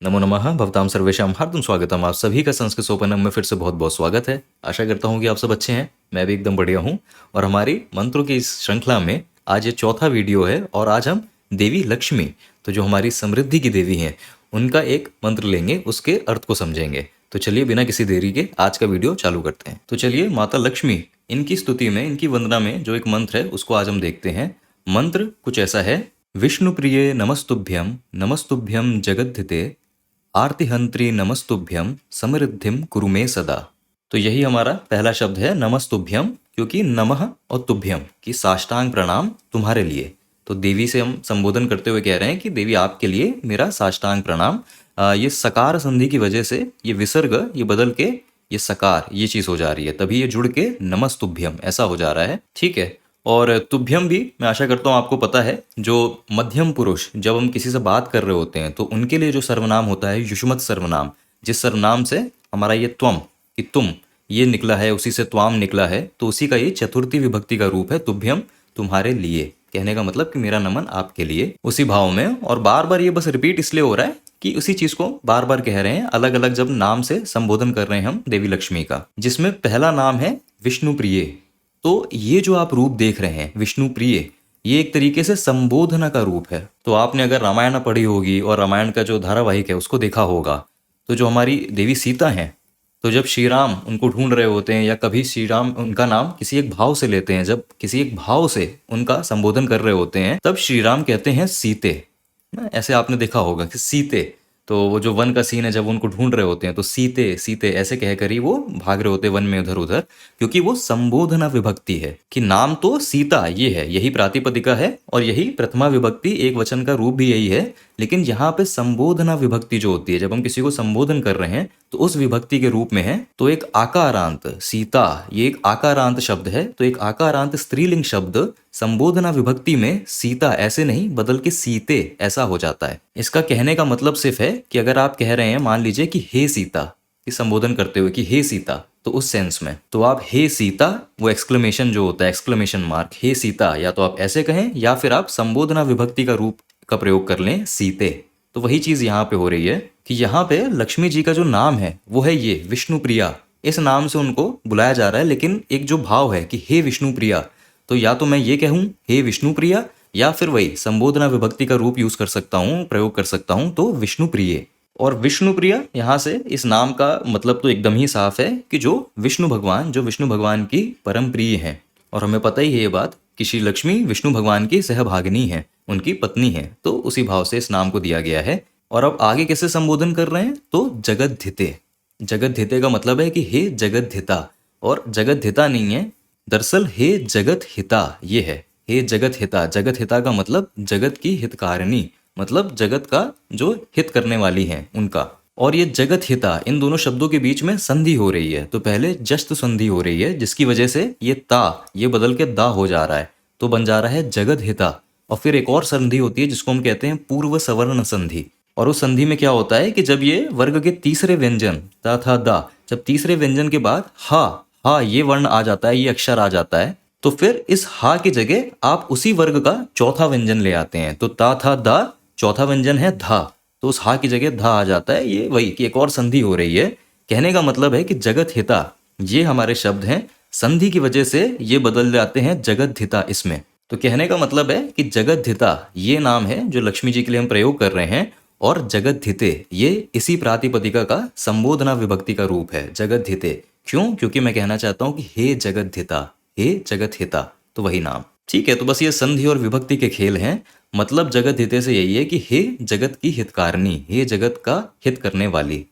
नमो नमः भवतां सर्वेषां हार्दिकं स्वागतम। आप सभी का संस्कृत सोपानम में फिर से बहुत बहुत स्वागत है। आशा करता हूँ कि आप सब अच्छे हैं। मैं भी एकदम बढ़िया हूँ। और हमारी मंत्रों की इस श्रृंखला में आज ये चौथा वीडियो है और आज हम देवी लक्ष्मी, तो जो हमारी समृद्धि की देवी हैं, उनका एक मंत्र लेंगे, उसके अर्थ को समझेंगे। तो चलिए बिना किसी देरी के आज का वीडियो चालू करते हैं। तो चलिए माता लक्ष्मी, इनकी स्तुति में, इनकी वंदना में जो एक मंत्र है उसको आज हम देखते हैं। मंत्र कुछ ऐसा है। विष्णु प्रिये नमस्तुभ्यम जगद्धिते आर्तिहंत्री नमस्तुभ्यम समृद्धिम कुरु मे सदा। तो यही हमारा पहला शब्द है नमस्तुभ्यम, क्योंकि नमः और तुभ्यम की साष्टांग प्रणाम तुम्हारे लिए। तो देवी से हम संबोधन करते हुए कह रहे हैं कि देवी आपके लिए मेरा साष्टांग प्रणाम। ये सकार संधि की वजह से ये विसर्ग ये बदल के ये सकार ये चीज हो जा रही है, तभी ये जुड़ के नमस्तुभ्यम ऐसा हो जा रहा है। ठीक है। और तुभ्यम भी मैं आशा करता हूँ आपको पता है, जो मध्यम पुरुष जब हम किसी से बात कर रहे होते हैं तो उनके लिए जो सर्वनाम होता है युष्मत सर्वनाम, जिस सर्वनाम से हमारा ये त्वम कि तुम ये निकला है, उसी से त्वाम निकला है, तो उसी का ये चतुर्थी विभक्ति का रूप है तुभ्यम, तुम्हारे लिए। कहने का मतलब कि मेरा नमन आपके लिए, उसी भाव में। और बार बार ये बस रिपीट इसलिए हो रहा है कि उसी चीज को बार बार कह रहे हैं, अलग अलग जब नाम से संबोधन कर रहे हैं हम देवी लक्ष्मी का, जिसमें पहला नाम है विष्णु प्रिय। तो ये जो आप रूप देख रहे हैं विष्णु प्रिय, ये एक तरीके से संबोधना का रूप है। तो आपने अगर रामायण पढ़ी होगी और रामायण का जो धारावाहिक है उसको देखा होगा, तो जो हमारी देवी सीता हैं, तो जब श्री राम उनको ढूंढ रहे होते हैं या कभी श्री राम उनका नाम किसी एक भाव से लेते हैं, जब किसी एक भाव से उनका संबोधन कर रहे होते हैं, तब श्री राम कहते हैं सीते ना। ऐसे आपने देखा होगा कि सीते, तो वो जो वन का सीन है जब उनको ढूंढ रहे होते हैं तो सीते सीते ऐसे कहकर ही वो भाग रहे होते हैं वन में इधर उधर, क्योंकि वो संबोधना विभक्ति है कि नाम तो सीता ये है, यही प्रातिपदिका है और यही प्रथमा विभक्ति एक वचन का रूप भी यही है। लेकिन यहाँ पे संबोधना विभक्ति जो होती है, जब हम किसी को संबोधन कर रहे हैं तो उस विभक्ति के रूप में है। तो एक आकारांत सीता, ये एक आकारांत शब्द है, तो एक आकारांत स्त्रीलिंग शब्द संबोधना विभक्ति में सीता ऐसे नहीं बदल के सीते ऐसा हो जाता है। इसका कहने का मतलब सिर्फ है कि अगर आप कह रहे हैं मान लीजिए कि हे सीता, कि संबोधन करते हुए कि हे सीता, तो उस सेंस में तो आप हे सीता, वो एक्सक्लेमेशन जो होता है एक्सक्लेमेशन मार्क, हे सीता, या तो आप ऐसे कहें या फिर आप संबोधना विभक्ति का रूप का प्रयोग कर लें सीते। तो वही चीज यहाँ पे हो रही है कि यहाँ पे लक्ष्मी जी का जो नाम है वो है ये विष्णु प्रिया। इस नाम से उनको बुलाया जा रहा है, लेकिन एक जो भाव है कि हे विष्णु प्रिया, तो या तो मैं ये कहूं हे विष्णु प्रिया, या फिर वही संबोधना विभक्ति का रूप यूज कर सकता हूं, प्रयोग कर सकता हूं, तो विष्णु प्रिय। और विष्णु प्रिया यहाँ से इस नाम का मतलब तो एकदम ही साफ है कि जो विष्णु भगवान की परम प्रिय हैं। और हमें पता ही है ये बात कि श्री लक्ष्मी विष्णु भगवान की सहभागिनी है, उनकी पत्नी है, तो उसी भाव से इस नाम को दिया गया है। और अब आगे कैसे संबोधन कर रहे हैं, तो जगद्धिते। जगद्धिते का मतलब है कि हे जगद्धिता, और जगद्धिता नहीं है दरअसल, हे जगत हिता ये है। हे जगत हिता, जगत हिता का मतलब जगत की हितकारिणी, मतलब जगत का जो हित करने वाली है उनका। और ये जगत हिता, इन दोनों शब्दों के बीच में संधि हो रही है। तो पहले जस्त संधि हो रही है, जिसकी वजह से ये ता ये बदल के दा हो जा रहा है, तो बन जा रहा है जगत हिता। और फिर एक और संधि होती है जिसको हम कहते हैं पूर्व सवर्ण संधि। और उस संधि में क्या होता है कि जब ये वर्ग के तीसरे व्यंजन ता था दा, जब तीसरे व्यंजन के बाद हा ये वर्ण आ जाता है, ये अक्षर आ जाता है, तो फिर इस हा की जगह आप उसी वर्ग का चौथा व्यंजन ले आते हैं। तो ता था दा, चौथा व्यंजन है धा, तो उस हा की जगह धा आ जाता है। ये वही कि एक और संधि हो रही है। कहने का मतलब है कि जगत हिता ये हमारे शब्द हैं, संधि की वजह से ये बदल जाते हैं जगत हिता इसमें। तो कहने का मतलब है कि जगद्धिता ये नाम है जो लक्ष्मी जी के लिए हम प्रयोग कर रहे हैं, और जगद्धिते ये इसी प्रातिपदिका का संबोधना विभक्ति का रूप है जगद्धिते। क्यों? क्योंकि मैं कहना चाहता हूं कि हे जगद्धिता, हे जगत हिता, तो वही नाम। ठीक है, तो बस ये संधि और विभक्ति के खेल हैं। मतलब जगद्धिते से यही है कि हे जगत की हितकारिणी, हे जगत का हित करने वाली।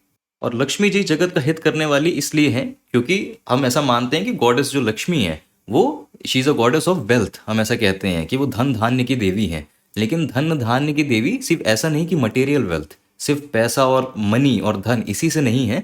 और लक्ष्मी जी जगत का हित करने वाली इसलिए है क्योंकि हम ऐसा मानते हैं कि गॉडेस जो लक्ष्मी है वो she is a goddess of wealth. हम ऐसा कहते हैं कि वो धन धान्य की देवी है। लेकिन धन धान्य की देवी सिर्फ ऐसा नहीं कि मटेरियल वेल्थ, सिर्फ पैसा और मनी और धन इसी से नहीं है,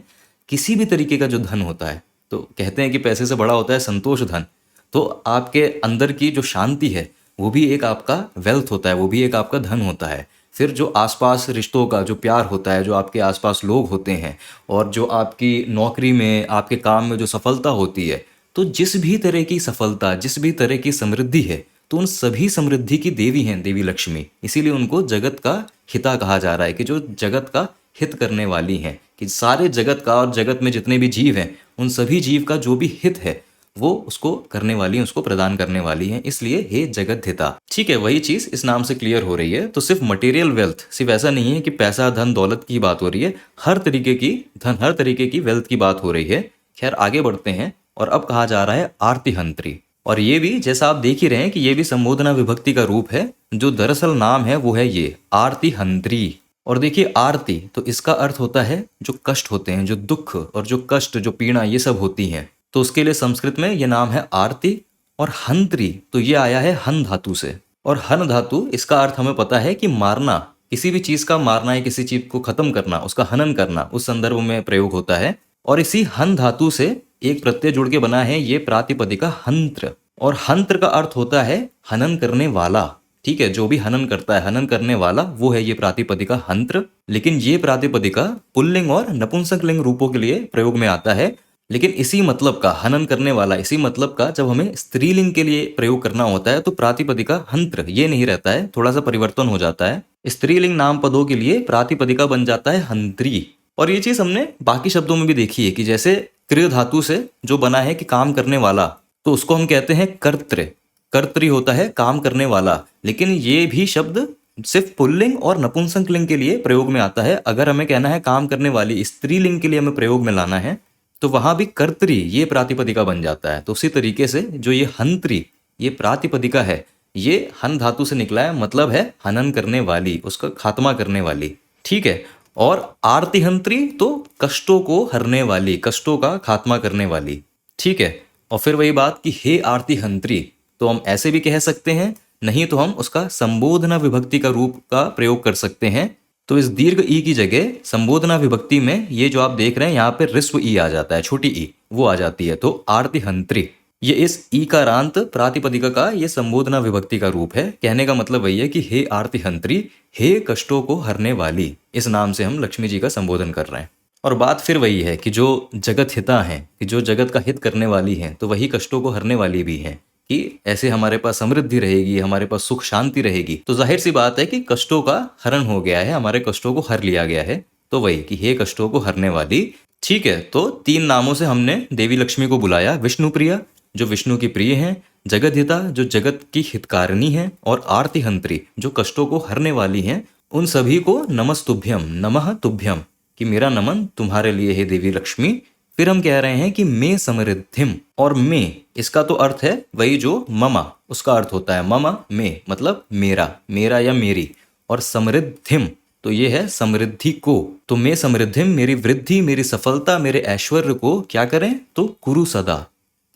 किसी भी तरीके का जो धन होता है। तो कहते हैं कि पैसे से बड़ा होता है संतोष धन। तो आपके अंदर की जो शांति है वो भी एक आपका वेल्थ होता है, वो भी एक आपका धन होता है। फिर जो आसपास रिश्तों का जो प्यार होता है, जो आपके आसपास लोग होते हैं, और जो आपकी नौकरी में आपके काम में जो सफलता होती है, तो जिस भी तरह की सफलता, जिस भी तरह की समृद्धि है, तो उन सभी समृद्धि की देवी हैं देवी लक्ष्मी। इसीलिए उनको जगत का हिता कहा जा रहा है कि जो जगत का हित करने वाली हैं, कि सारे जगत का और जगत में जितने भी जीव हैं उन सभी जीव का जो भी हित है वो उसको करने वाली है, उसको प्रदान करने वाली है, इसलिए हे जगत हिता। ठीक है, वही चीज इस नाम से क्लियर हो रही है। तो सिर्फ मटेरियल वेल्थ, सिर्फ ऐसा नहीं है कि पैसा धन दौलत की बात हो रही है, हर तरीके की धन, हर तरीके की वेल्थ की बात हो रही है। खैर आगे बढ़ते हैं और अब कहा जा रहा है आर्तिहंत्री। और ये भी जैसा आप देख ही रहे हैं कि ये भी संबोधना विभक्ति का रूप है, जो दरअसल नाम है वो है ये आर्तिहंत्री। और देखिए आरती, तो इसका अर्थ होता है जो कष्ट होते हैं, जो दुख और जो कष्ट, जो पीड़ा, ये सब होती हैं, तो उसके लिए संस्कृत में ये नाम है आरती। और हंत्री, तो ये आया है हन धातु से। और हन धातु, इसका अर्थ हमें पता है कि मारना, किसी भी चीज का मारना है, किसी चीज को खत्म करना, उसका हनन करना, उस संदर्भ में प्रयोग होता है। और इसी हन धातु से एक प्रत्यय जुड़ के बना है ये प्रातिपदिका हंत्र। और हंत्र का अर्थ होता है हनन करने वाला। ठीक है, जो भी हनन करता है, हनन करने वाला, वो है ये प्रातिपदिका हंत्र। लेकिन ये प्रातिपदिका पुल्लिंग और नपुंसक लिंग रूपों के लिए प्रयोग में आता है। लेकिन इसी मतलब का, हनन करने वाला, इसी मतलब का जब हमें स्त्रीलिंग के लिए प्रयोग करना होता है तो प्रातिपदिका हंत्र ये नहीं रहता है, थोड़ा सा परिवर्तन हो जाता है। स्त्रीलिंग नाम पदों के लिए प्रातिपदिका बन जाता है हंत्री। और ये चीज हमने बाकी शब्दों में भी देखी है कि जैसे क्रिय धातु से जो बना है कि काम करने वाला, तो उसको हम कहते हैं कर्तृ। कर्तृ होता है काम करने वाला। लेकिन ये भी शब्द सिर्फ पुल्लिंग और नपुंसक लिंग के लिए प्रयोग में आता है। अगर हमें कहना है काम करने वाली, स्त्रीलिंग के लिए हमें प्रयोग में लाना है, तो वहां भी कर्तरी ये प्रातिपदिका बन जाता है। तो उसी तरीके से जो ये हंत्री, ये प्रातिपदिका है, ये हन धातु से निकला है, मतलब है हनन करने वाली, उसका खात्मा करने वाली। ठीक है। और आर्तिहंत्री तो कष्टों को हरने वाली, कष्टों का खात्मा करने वाली। ठीक है। और फिर वही बात कि हे आर्तिहंत्री, तो हम ऐसे भी कह सकते हैं, नहीं तो हम उसका संबोधना विभक्ति का रूप का प्रयोग कर सकते हैं। तो इस दीर्घ ई की जगह संबोधना विभक्ति में ये जो आप देख रहे हैं यहाँ पे ऋस्व ई आ जाता है, छोटी ई वो आ जाती है। तो आर्तिहंत्री, ये इस ई का रांत प्रातिपदिका का ये संबोधना विभक्ति का रूप है। कहने का मतलब वही है कि हे आर्तिहंत्री, हे कष्टों को हरने वाली, इस नाम से हम लक्ष्मी जी का संबोधन कर रहे हैं। और बात फिर वही है कि जो जगत हिता है, कि जो जगत का हित करने वाली है, तो वही कष्टों को हरने वाली भी है, कि ऐसे हमारे पास समृद्धि रहेगी, हमारे पास सुख शांति रहेगी। तो जाहिर सी बात है कि कष्टों का हरण हो गया है, हमारे कष्टों को हर लिया गया है। तो वही कि हे कष्टों को हरने वाली। ठीक है। तो 3 नामों से हमने देवी लक्ष्मी को बुलाया। विष्णुप्रिया, जो विष्णु की प्रिय है, जगतहिता, जो जगत की हितकारिणी है, और आर्तिहंत्री, जो कष्टों को हरने वाली है। उन सभी को नमस्तुभ्यम, नमः तुभ्यम, कि मेरा नमन तुम्हारे लिए है देवी लक्ष्मी। फिर हम कह रहे हैं कि मे समृद्धिम, और मे इसका तो अर्थ है वही जो ममा, उसका अर्थ होता है ममा, मे मतलब मेरा, मेरा या मेरी। और समृद्धिम, तो ये है समृद्धि को। तो मे समृद्धिम, मेरी वृद्धि, मेरी सफलता, मेरे ऐश्वर्य को क्या करें, तो कुरु सदा,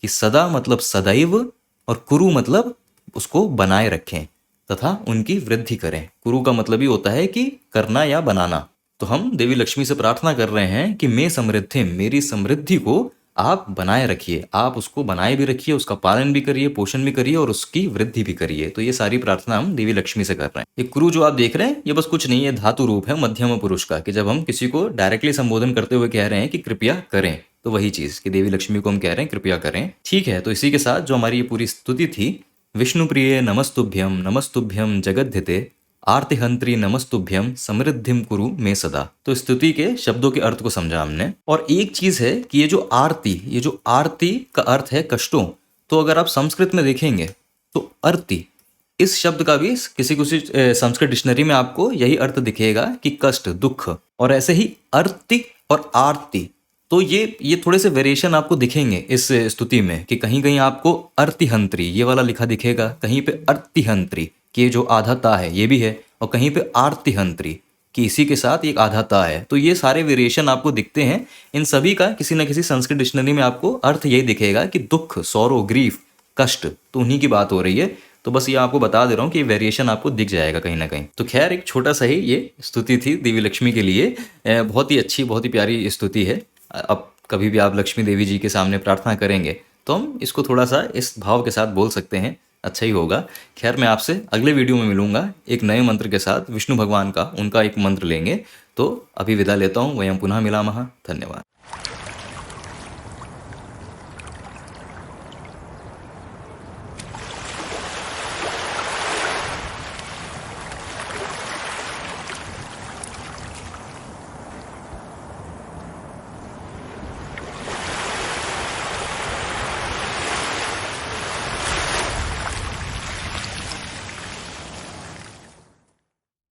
कि सदा मतलब सदैव, और कुरु मतलब उसको बनाए रखें तथा उनकी वृद्धि करें। कुरु का मतलब ही होता है कि करना या बनाना। तो हम देवी लक्ष्मी से प्रार्थना कर रहे हैं कि मैं समृद्धि, मेरी समृद्धि को आप बनाए रखिए, आप उसको बनाए भी रखिए, उसका पालन भी करिए, पोषण भी करिए, और उसकी वृद्धि भी करिए। तो ये सारी प्रार्थना हम देवी लक्ष्मी से कर रहे हैं। ये कुरु जो आप देख रहे हैं, ये बस कुछ नहीं, ये धातु रूप है मध्यम पुरुष का, कि जब हम किसी को डायरेक्टली संबोधन करते हुए कह रहे हैं कि कृपया करें, तो वही चीज कि देवी लक्ष्मी को हम कह रहे हैं कृपया करें। ठीक है। तो इसी के साथ जो हमारी ये पूरी स्तुति थी, विष्णुप्रिय नमस्तुभ्यम, नमस्तुभ्यम जगद्धिते, आर्तिहंत्री नमस्तुभ्यम, समृद्धिम कुरु में सदा। तो स्तुति के शब्दों के अर्थ को समझा हमने। और एक चीज है कि ये जो आरती, ये जो आरती का अर्थ है कष्टों, तो अगर आप संस्कृत में देखेंगे तो अर्ति, इस शब्द का भी किसी किसी संस्कृत डिक्शनरी में आपको यही अर्थ दिखेगा कि कष्ट, दुख। और ऐसे ही अर्ति और आरती, तो ये थोड़े से वेरिएशन आपको दिखेंगे इस स्तुति में, कि कहीं कहीं आपको अर्तिहंत्री ये वाला लिखा दिखेगा, कहीं पे अर्तिहंत्री कि जो आधा ता है ये भी है, और कहीं पे आर्तिहंत्री कि इसी के साथ एक आधा ता है। तो ये सारे वेरिएशन आपको दिखते हैं। इन सभी का किसी न किसी संस्कृत डिक्शनरी में आपको अर्थ यही दिखेगा कि दुख, सौरो, ग्रीफ, कष्ट, तो उन्हीं की बात हो रही है। तो बस ये आपको बता दे रहा हूँ कि वेरिएशन आपको दिख जाएगा कहीं ना कहीं। तो खैर एक छोटा सा ही ये स्तुति थी देवी लक्ष्मी के लिए। बहुत ही अच्छी, बहुत ही प्यारी स्तुति है। अब कभी भी आप लक्ष्मी देवी जी के सामने प्रार्थना करेंगे तो हम इसको थोड़ा सा इस भाव के साथ बोल सकते हैं, अच्छा ही होगा। खैर मैं आपसे अगले वीडियो में मिलूंगा एक नए मंत्र के साथ, विष्णु भगवान का, उनका एक मंत्र लेंगे। तो अभी विदा लेता हूँ, वयं पुनः मिलामः। धन्यवाद।